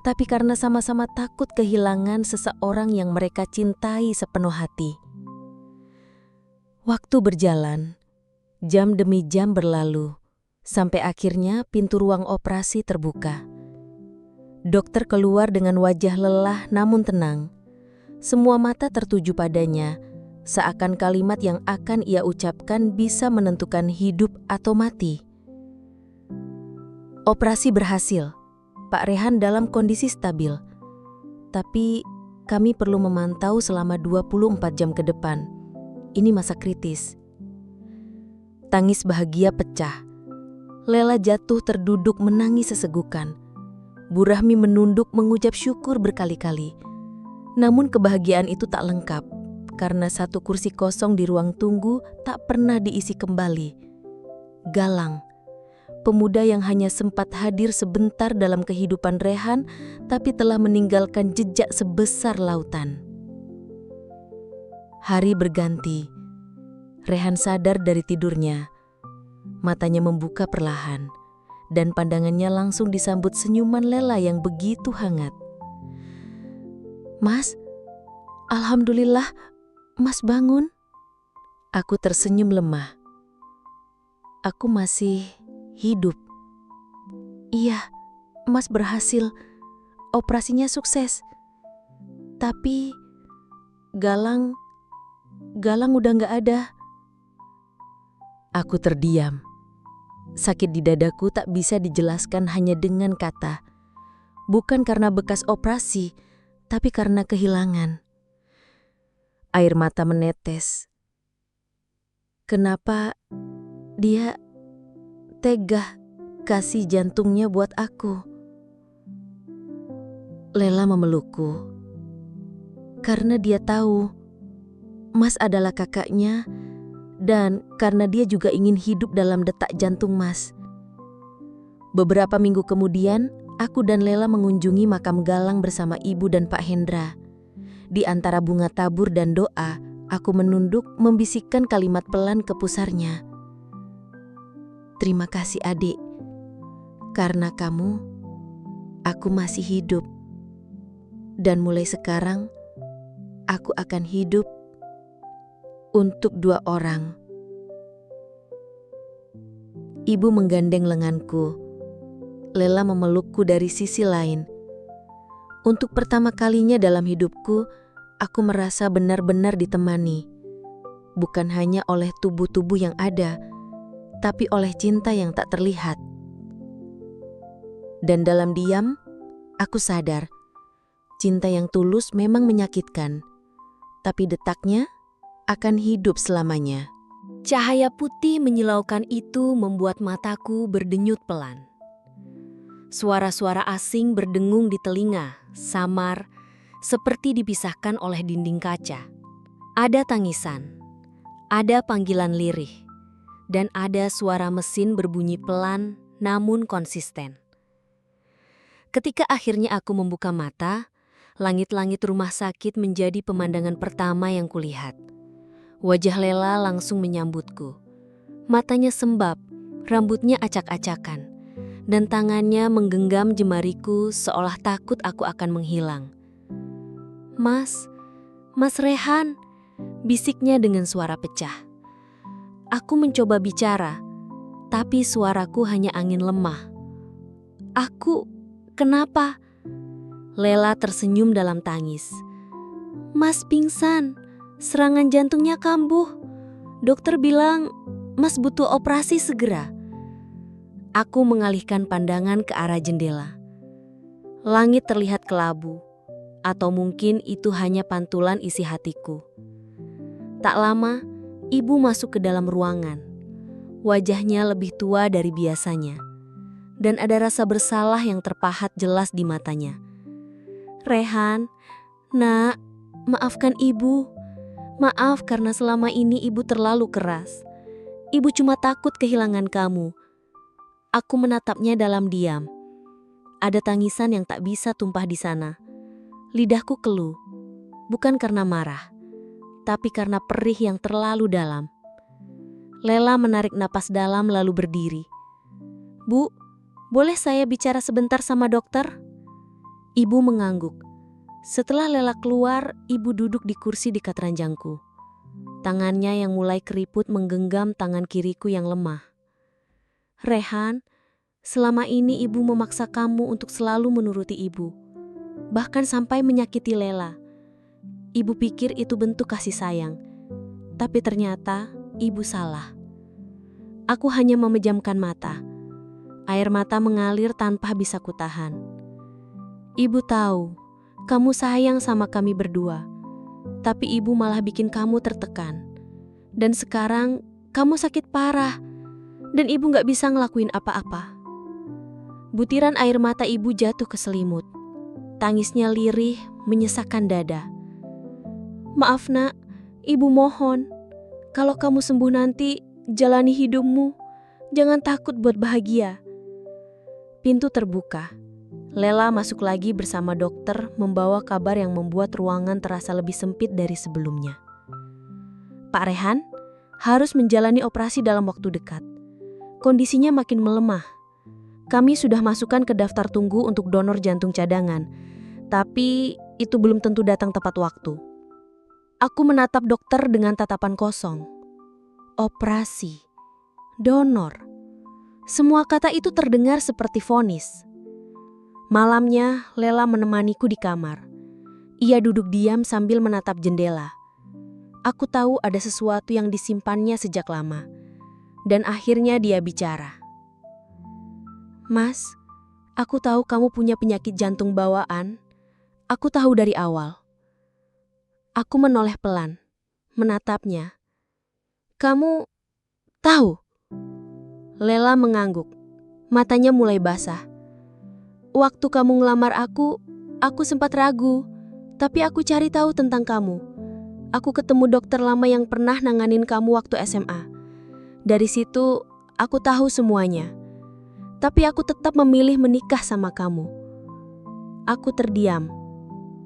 tapi karena sama-sama takut kehilangan seseorang yang mereka cintai sepenuh hati. Waktu berjalan, jam demi jam berlalu, sampai akhirnya pintu ruang operasi terbuka. Dokter keluar dengan wajah lelah namun tenang. Semua mata tertuju padanya, seakan kalimat yang akan ia ucapkan bisa menentukan hidup atau mati. Operasi berhasil. Pak Rehan dalam kondisi stabil. Tapi kami perlu memantau selama 24 jam ke depan. Ini masa kritis. Tangis bahagia pecah. Lela jatuh terduduk menangis sesegukan. Bu Rahmi menunduk mengucap syukur berkali-kali. Namun kebahagiaan itu tak lengkap, karena satu kursi kosong di ruang tunggu tak pernah diisi kembali. Galang, pemuda yang hanya sempat hadir sebentar dalam kehidupan Rehan, tapi telah meninggalkan jejak sebesar lautan. Hari berganti. Rehan sadar dari tidurnya. Matanya membuka perlahan, dan pandangannya langsung disambut senyuman Lela yang begitu hangat. "Mas, Alhamdulillah, Mas bangun." Aku tersenyum lemah. "Aku masih hidup." "Iya, Mas berhasil. Operasinya sukses. Tapi Galang udah gak ada." Aku terdiam. Sakit di dadaku tak bisa dijelaskan hanya dengan kata. Bukan karena bekas operasi, tapi karena kehilangan. Air mata menetes. Kenapa dia tega kasih jantungnya buat aku? Lela memelukku. Karena dia tahu Mas adalah kakaknya, dan karena dia juga ingin hidup dalam detak jantung Mas. Beberapa minggu kemudian, aku dan Lela mengunjungi makam Galang bersama ibu dan Pak Hendra. Di antara bunga tabur dan doa, aku menunduk membisikkan kalimat pelan ke pusarnya. "Terima kasih adik. Karena kamu, aku masih hidup. Dan mulai sekarang, aku akan hidup untuk 2 orang." Ibu menggandeng lenganku. Lela memelukku dari sisi lain. Untuk pertama kalinya dalam hidupku, aku merasa benar-benar ditemani. Bukan hanya oleh tubuh-tubuh yang ada, tapi oleh cinta yang tak terlihat. Dan dalam diam, aku sadar, cinta yang tulus memang menyakitkan, tapi detaknya akan hidup selamanya. Cahaya putih menyilaukan itu membuat mataku berdenyut pelan. Suara-suara asing berdengung di telinga, samar, seperti dipisahkan oleh dinding kaca. Ada tangisan, ada panggilan lirih, dan ada suara mesin berbunyi pelan namun konsisten. Ketika akhirnya aku membuka mata, langit-langit rumah sakit menjadi pemandangan pertama yang kulihat. Wajah Lela langsung menyambutku. Matanya sembab, rambutnya acak-acakan, dan tangannya menggenggam jemariku seolah takut aku akan menghilang. Mas Rehan, bisiknya dengan suara pecah. Aku mencoba bicara, tapi suaraku hanya angin lemah. Kenapa? Lela tersenyum dalam tangis. Mas pingsan, serangan jantungnya kambuh. Dokter bilang Mas butuh operasi segera. Aku mengalihkan pandangan ke arah jendela. Langit terlihat kelabu, atau mungkin itu hanya pantulan isi hatiku. Tak lama, ibu masuk ke dalam ruangan. Wajahnya lebih tua dari biasanya, dan ada rasa bersalah yang terpahat jelas di matanya. Rehan, nak, maafkan ibu. Maaf karena selama ini ibu terlalu keras. Ibu cuma takut kehilangan kamu. Aku menatapnya dalam diam. Ada tangisan yang tak bisa tumpah di sana. Lidahku keluh, bukan karena marah, tapi karena perih yang terlalu dalam. Lela menarik napas dalam lalu berdiri. Bu, boleh saya bicara sebentar sama dokter? Ibu mengangguk. Setelah Lela keluar, ibu duduk di kursi dekat ranjangku. Tangannya yang mulai keriput menggenggam tangan kiriku yang lemah. Rehan, selama ini ibu memaksa kamu untuk selalu menuruti ibu. Bahkan sampai menyakiti Lela. Ibu pikir itu bentuk kasih sayang. Tapi ternyata ibu salah. Aku hanya memejamkan mata. Air mata mengalir tanpa bisa kutahan. Ibu tahu, kamu sayang sama kami berdua. Tapi ibu malah bikin kamu tertekan. Dan sekarang kamu sakit parah. Dan ibu gak bisa ngelakuin apa-apa. Butiran air mata ibu jatuh ke selimut. Tangisnya lirih, menyesakkan dada. Maaf nak, ibu mohon. Kalau kamu sembuh nanti, jalani hidupmu. Jangan takut buat bahagia. Pintu terbuka. Lela masuk lagi bersama dokter membawa kabar yang membuat ruangan terasa lebih sempit dari sebelumnya. Pak Rehan harus menjalani operasi dalam waktu dekat. Kondisinya makin melemah. Kami sudah masukkan ke daftar tunggu untuk donor jantung cadangan, tapi itu belum tentu datang tepat waktu. Aku menatap dokter dengan tatapan kosong. Operasi, donor. Semua kata itu terdengar seperti vonis. Malamnya, Lela menemaniku di kamar. Ia duduk diam sambil menatap jendela. Aku tahu ada sesuatu yang disimpannya sejak lama. Dan akhirnya dia bicara. Mas, aku tahu kamu punya penyakit jantung bawaan. Aku tahu dari awal. Aku menoleh pelan, menatapnya. Kamu tahu? Lela mengangguk. Matanya mulai basah. Waktu kamu ngelamar aku sempat ragu. Tapi aku cari tahu tentang kamu. Aku ketemu dokter lama yang pernah nanganin kamu waktu SMA. Dari situ, aku tahu semuanya. Tapi aku tetap memilih menikah sama kamu. Aku terdiam.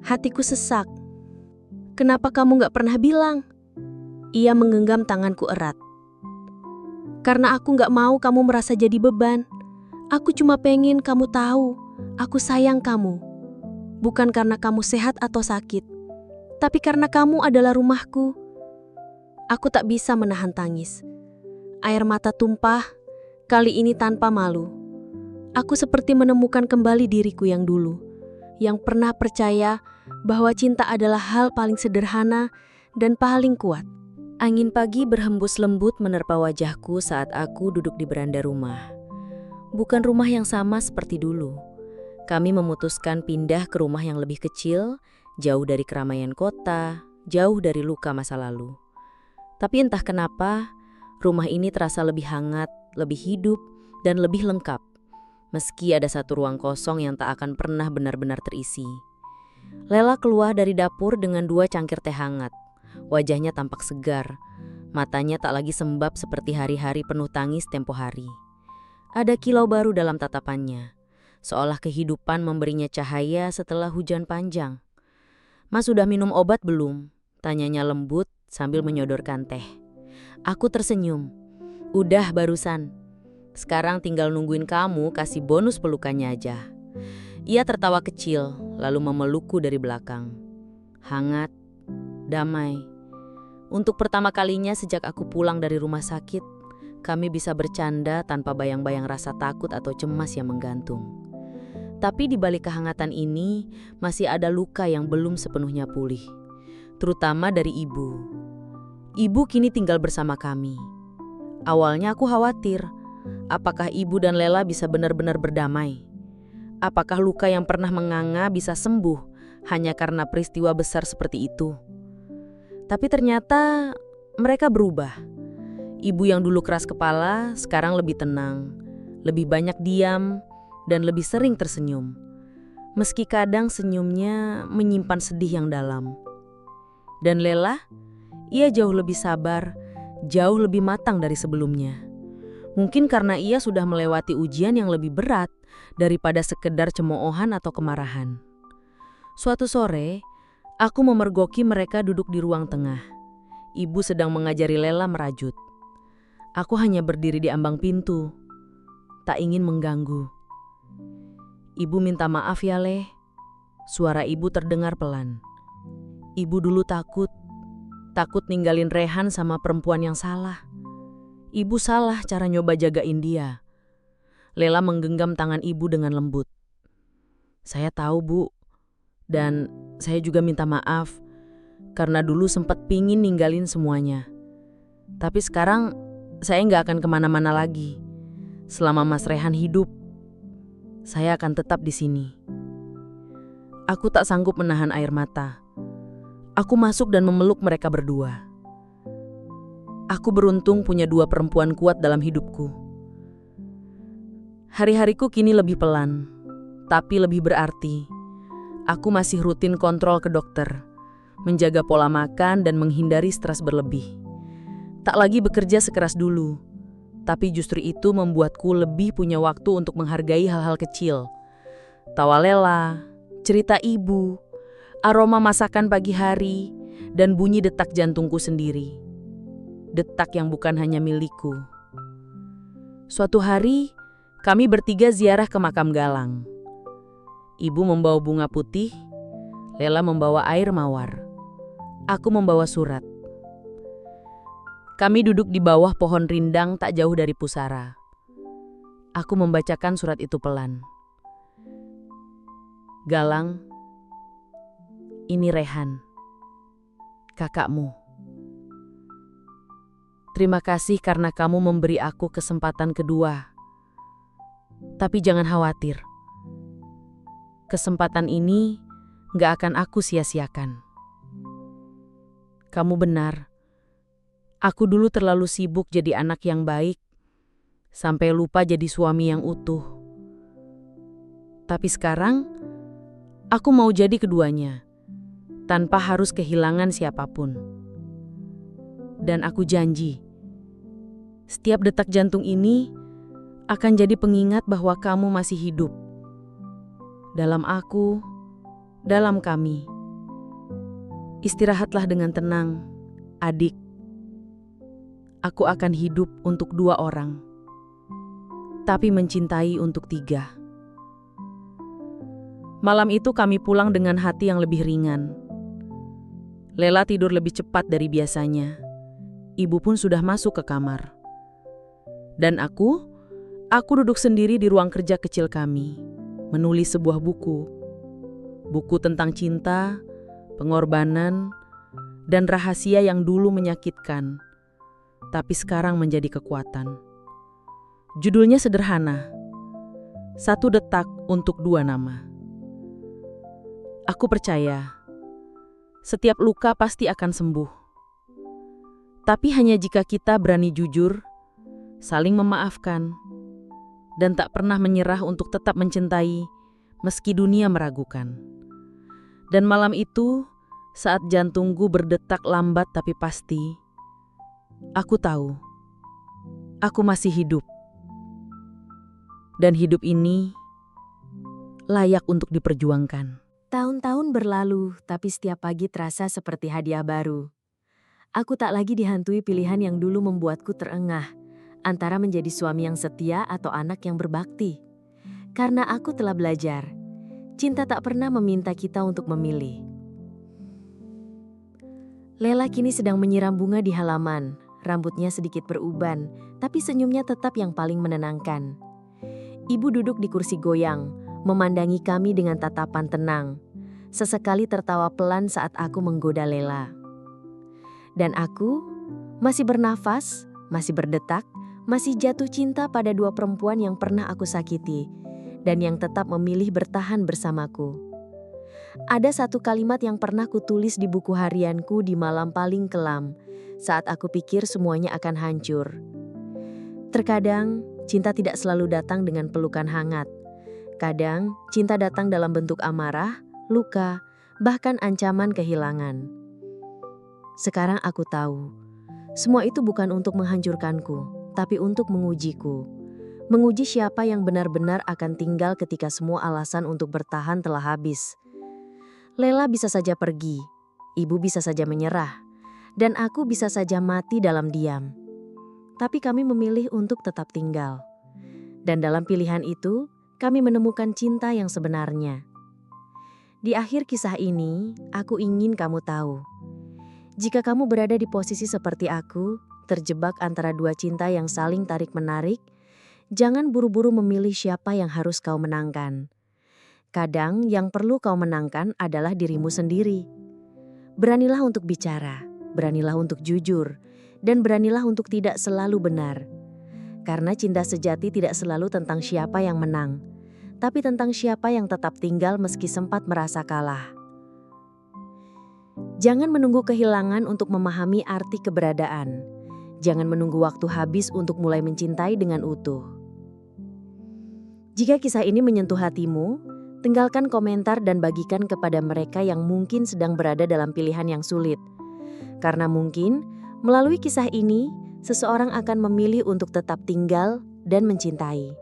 Hatiku sesak. Kenapa kamu gak pernah bilang? Ia menggenggam tanganku erat. Karena aku gak mau kamu merasa jadi beban. Aku cuma pengen kamu tahu, aku sayang kamu. Bukan karena kamu sehat atau sakit, tapi karena kamu adalah rumahku. Aku tak bisa menahan tangis. Air mata tumpah, kali ini tanpa malu. Aku seperti menemukan kembali diriku yang dulu, yang pernah percaya bahwa cinta adalah hal paling sederhana dan paling kuat. Angin pagi berhembus lembut menerpa wajahku saat aku duduk di beranda rumah. Bukan rumah yang sama seperti dulu. Kami memutuskan pindah ke rumah yang lebih kecil, jauh dari keramaian kota, jauh dari luka masa lalu. Tapi entah kenapa, rumah ini terasa lebih hangat, lebih hidup, dan lebih lengkap. Meski ada satu ruang kosong yang tak akan pernah benar-benar terisi. Lela keluar dari dapur dengan 2 cangkir teh hangat. Wajahnya tampak segar, matanya tak lagi sembab seperti hari-hari penuh tangis tempo hari. Ada kilau baru dalam tatapannya, seolah kehidupan memberinya cahaya setelah hujan panjang. "Mas sudah minum obat belum?" tanyanya lembut sambil menyodorkan teh. Aku tersenyum. "Udah barusan. Sekarang tinggal nungguin kamu kasih bonus pelukannya aja." Ia tertawa kecil, lalu memelukku dari belakang. Hangat, damai. Untuk pertama kalinya sejak aku pulang dari rumah sakit, kami bisa bercanda tanpa bayang-bayang rasa takut atau cemas yang menggantung. Tapi di balik kehangatan ini, masih ada luka yang belum sepenuhnya pulih. Terutama dari ibu. Ibu kini tinggal bersama kami. Awalnya aku khawatir, apakah ibu dan Lela bisa benar-benar berdamai? Apakah luka yang pernah menganga bisa sembuh hanya karena peristiwa besar seperti itu? Tapi ternyata mereka berubah. Ibu yang dulu keras kepala sekarang lebih tenang, lebih banyak diam, dan lebih sering tersenyum. Meski kadang senyumnya menyimpan sedih yang dalam. Dan Lela, ia jauh lebih sabar, jauh lebih matang dari sebelumnya. Mungkin karena ia sudah melewati ujian yang lebih berat daripada sekedar cemoohan atau kemarahan. Suatu sore, aku memergoki mereka duduk di ruang tengah. Ibu sedang mengajari Lela merajut. Aku hanya berdiri di ambang pintu, tak ingin mengganggu. "Ibu minta maaf ya, Leh." Suara ibu terdengar pelan. Ibu dulu takut ninggalin Rehan sama perempuan yang salah. Ibu salah cara nyoba jagain dia. Lela menggenggam tangan ibu dengan lembut. "Saya tahu, Bu. Dan saya juga minta maaf, karena dulu sempat pingin ninggalin semuanya. Tapi sekarang saya nggak akan kemana-mana lagi. Selama Mas Rehan hidup, saya akan tetap di sini." Aku tak sanggup menahan air mata. Aku masuk dan memeluk mereka berdua. Aku beruntung punya dua perempuan kuat dalam hidupku. Hari-hariku kini lebih pelan, tapi lebih berarti. Aku masih rutin kontrol ke dokter, menjaga pola makan dan menghindari stres berlebih. Tak lagi bekerja sekeras dulu, tapi justru itu membuatku lebih punya waktu untuk menghargai hal-hal kecil. Tawa Lela, cerita ibu, aroma masakan pagi hari, dan bunyi detak jantungku sendiri. Detak yang bukan hanya milikku. Suatu hari, kami bertiga ziarah ke makam Galang. Ibu membawa bunga putih, Lela membawa air mawar. Aku membawa surat. Kami duduk di bawah pohon rindang tak jauh dari pusara. Aku membacakan surat itu pelan. "Galang, ini Rehan, kakakmu. Terima kasih karena kamu memberi aku kesempatan kedua. Tapi jangan khawatir. Kesempatan ini gak akan aku sia-siakan. Kamu benar. Aku dulu terlalu sibuk jadi anak yang baik, sampai lupa jadi suami yang utuh. Tapi sekarang, aku mau jadi keduanya, tanpa harus kehilangan siapapun. Dan aku janji, setiap detak jantung ini akan jadi pengingat bahwa kamu masih hidup. Dalam aku, dalam kami. Istirahatlah dengan tenang, adik. Aku akan hidup untuk 2 orang, tapi mencintai untuk 3. Malam itu kami pulang dengan hati yang lebih ringan. Lela tidur lebih cepat dari biasanya. Ibu pun sudah masuk ke kamar. Dan aku duduk sendiri di ruang kerja kecil kami, menulis sebuah buku. Buku tentang cinta, pengorbanan, dan rahasia yang dulu menyakitkan, tapi sekarang menjadi kekuatan. Judulnya sederhana, 1 detak untuk 2 nama. Aku percaya, setiap luka pasti akan sembuh. Tapi hanya jika kita berani jujur, saling memaafkan, dan tak pernah menyerah untuk tetap mencintai meski dunia meragukan. Dan malam itu, saat jantungku berdetak lambat tapi pasti, aku tahu, aku masih hidup. Dan hidup ini layak untuk diperjuangkan. Tahun-tahun berlalu, tapi setiap pagi terasa seperti hadiah baru. Aku tak lagi dihantui pilihan yang dulu membuatku terengah, antara menjadi suami yang setia atau anak yang berbakti. Karena aku telah belajar, cinta tak pernah meminta kita untuk memilih. Lela kini sedang menyiram bunga di halaman, rambutnya sedikit beruban, tapi senyumnya tetap yang paling menenangkan. Ibu duduk di kursi goyang, memandangi kami dengan tatapan tenang. Sesekali tertawa pelan saat aku menggoda Lela. Dan aku masih bernafas, masih berdetak, masih jatuh cinta pada dua perempuan yang pernah aku sakiti dan yang tetap memilih bertahan bersamaku. Ada satu kalimat yang pernah kutulis di buku harianku di malam paling kelam, saat aku pikir semuanya akan hancur. Terkadang, cinta tidak selalu datang dengan pelukan hangat. Kadang, cinta datang dalam bentuk amarah, luka, bahkan ancaman kehilangan. Sekarang aku tahu, semua itu bukan untuk menghancurkanku, tapi untuk mengujiku. Menguji siapa yang benar-benar akan tinggal ketika semua alasan untuk bertahan telah habis. Lela bisa saja pergi, ibu bisa saja menyerah, dan aku bisa saja mati dalam diam. Tapi kami memilih untuk tetap tinggal. Dan dalam pilihan itu, kami menemukan cinta yang sebenarnya. Di akhir kisah ini, aku ingin kamu tahu. Jika kamu berada di posisi seperti aku, terjebak antara dua cinta yang saling tarik-menarik, jangan buru-buru memilih siapa yang harus kau menangkan. Kadang yang perlu kau menangkan adalah dirimu sendiri. Beranilah untuk bicara, beranilah untuk jujur, dan beranilah untuk tidak selalu benar. Karena cinta sejati tidak selalu tentang siapa yang menang, tapi tentang siapa yang tetap tinggal meski sempat merasa kalah. Jangan menunggu kehilangan untuk memahami arti keberadaan. Jangan menunggu waktu habis untuk mulai mencintai dengan utuh. Jika kisah ini menyentuh hatimu, tinggalkan komentar dan bagikan kepada mereka yang mungkin sedang berada dalam pilihan yang sulit. Karena mungkin, melalui kisah ini, seseorang akan memilih untuk tetap tinggal dan mencintai.